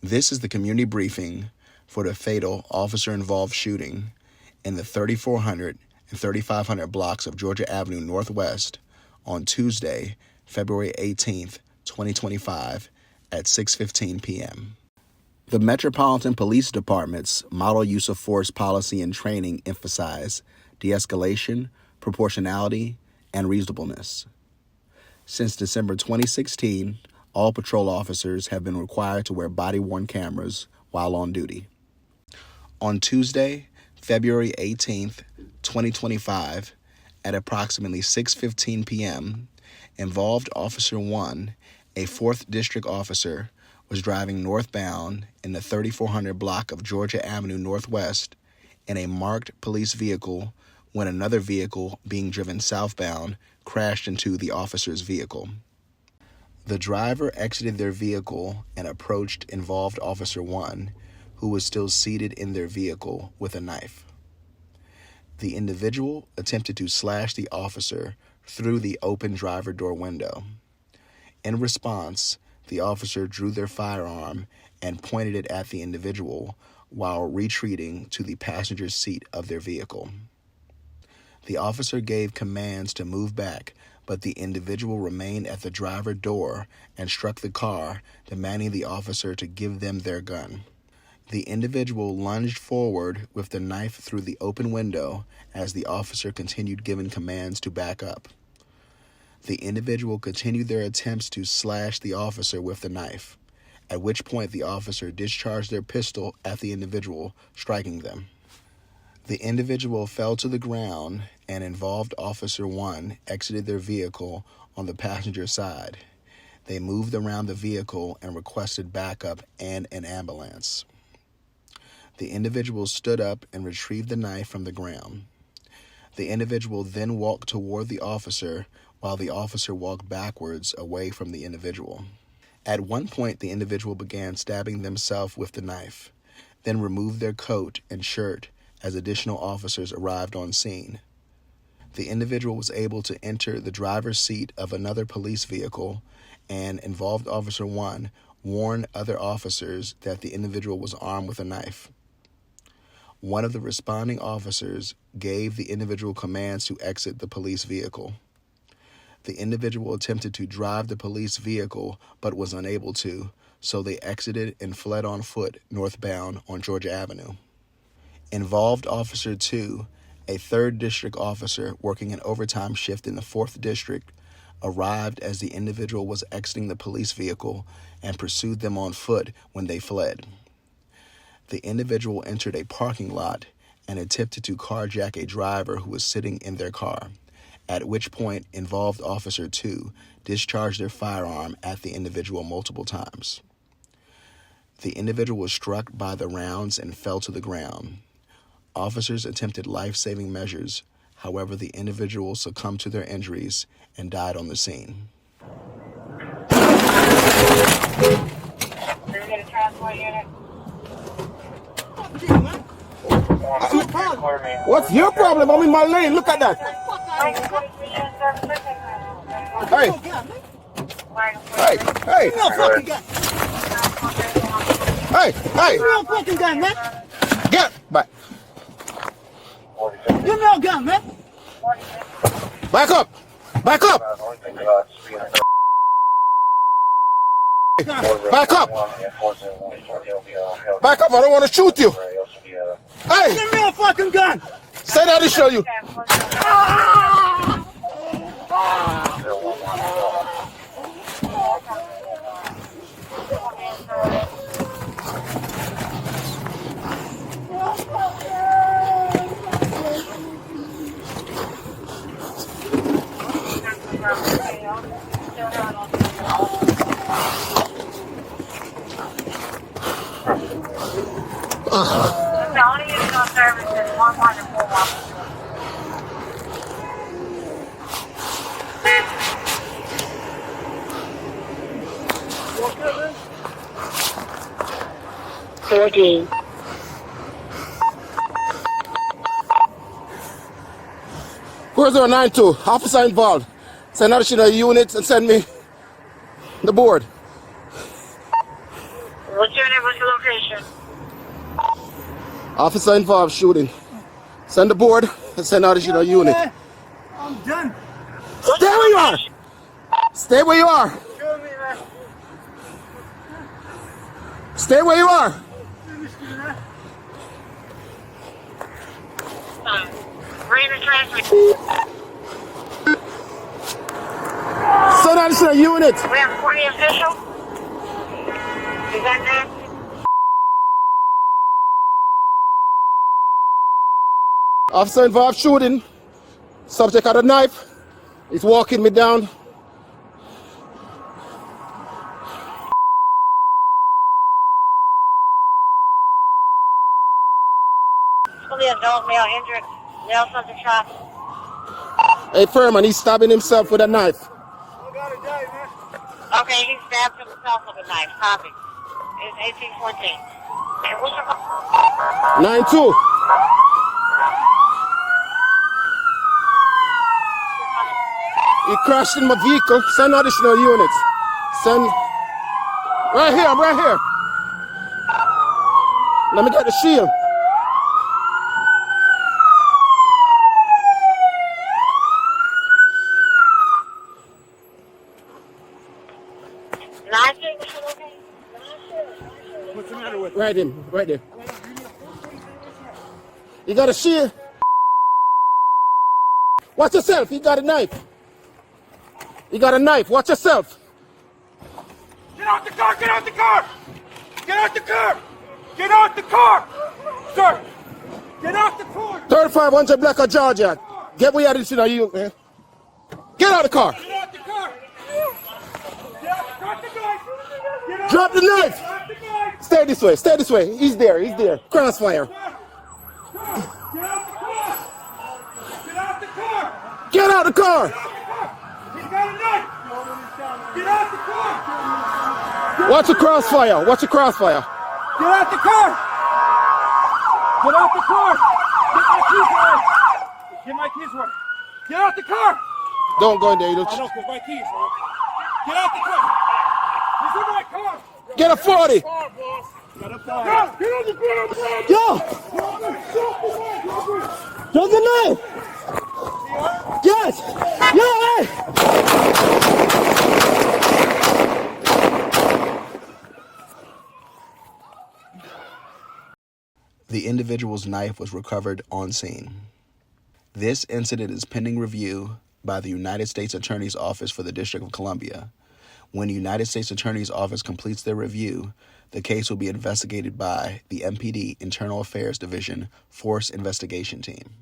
This is the community briefing for the fatal officer-involved shooting in the 3400 and 3500 blocks of Georgia Avenue Northwest on Tuesday, February 18th, 2025 at 6:15 p.m. The Metropolitan Police Department's model use of force policy and training emphasize de-escalation, proportionality, and reasonableness. Since December 2016, all patrol officers have been required to wear body-worn cameras while on duty. On Tuesday, February 18th, 2025, at approximately 6:15 p.m., involved Officer 1, a 4th District officer, was driving northbound in the 3400 block of Georgia Avenue Northwest in a marked police vehicle when another vehicle being driven southbound crashed into the officer's vehicle. The driver exited their vehicle and approached involved Officer 1, who was still seated in their vehicle, with a knife. The individual attempted to slash the officer through the open driver door window. In response, the officer drew their firearm and pointed it at the individual while retreating to the passenger seat of their vehicle. The officer gave commands to move back, but the individual remained at the driver door and struck the car, demanding the officer to give them their gun. The individual lunged forward with the knife through the open window as the officer continued giving commands to back up. The individual continued their attempts to slash the officer with the knife, at which point the officer discharged their pistol at the individual, striking them. The individual fell to the ground, and involved Officer 1 exited their vehicle on the passenger side. They moved around the vehicle and requested backup and an ambulance. The individual stood up and retrieved the knife from the ground. The individual then walked toward the officer while the officer walked backwards away from the individual. At one point, the individual began stabbing themselves with the knife, then removed their coat and shirt as additional officers arrived on scene. The individual was able to enter the driver's seat of another police vehicle, and involved Officer 1 warned other officers that the individual was armed with a knife. One of the responding officers gave the individual commands to exit the police vehicle. The individual attempted to drive the police vehicle but was unable to, so they exited and fled on foot northbound on Georgia Avenue. Involved Officer 2, a 3rd District officer working an overtime shift in the 4th District, arrived as the individual was exiting the police vehicle and pursued them on foot when they fled. The individual entered a parking lot and attempted to carjack a driver who was sitting in their car, at which point involved Officer 2 discharged their firearm at the individual multiple times. The individual was struck by the rounds and fell to the ground. Officers attempted life-saving measures. However, the individual succumbed to their injuries and died on the scene. What's your problem? I'm in my lane. Look at that. Hey. Hey. Hey. Give me a fucking gun. Hey. Hey. Give me a fucking gun, man. Get back. Give me a gun, man. Back up. Back up. Back up. Back up. I don't want to shoot you. Hey. Give me a fucking gun. Say that to show you. The only usual service is 114. $40. Where's 092? Officer involved. Send out a unit and send me the board. What unit was location. Officer involved shooting. Send the board and send out the unit. I'm done. Stay where you are. Stay where you are. Show me, man. Stay where you are. Raven transfer. Send out the unit. We have 40 official. Is that nasty? Officer involved shooting. Subject had a knife. He's walking me down. Fully adult male injured. Male subject shot. Hey, Furman, he's stabbing himself with a knife. I gotta die, man. Okay, he stabbed himself with a knife. Copy. It's 1814. And what's your 9-2. He crashed in my vehicle. Send additional units. Send. Right here, I'm right here. Let me get the shield. What's the matter with Right in, right there. You got a shield? Watch yourself, he got a knife. You got a knife, watch yourself. Get out the car! Get out the car! Get out the car! Get out the car! Sir! Get out the car! 3500 Black of Georgia. Get where you are, you, man. Get out of the car. Get out the car! Get out, drop the knife! Get out, Drop the knife. drop the knife! Stay this way, stay this way. He's there, he's there. Crossfire. Get out the car! Get out the car! Get out of the car. He's got a knife! Get out the car! Watch the crossfire, watch the crossfire. Get out the car! Get out the car! Get my keys work! Get my keys work! Get out the car! Don't go in there, you I know, because my keys work. Get out the car! He's in my car! Get a 40. Get out the car! Get on the ground! Yo, there's the knife. Yes. Yo, hey. The individual's knife was recovered on scene. This incident is pending review by the United States Attorney's Office for the District of Columbia. When the United States Attorney's Office completes their review, the case will be investigated by the MPD Internal Affairs Division Force Investigation Team.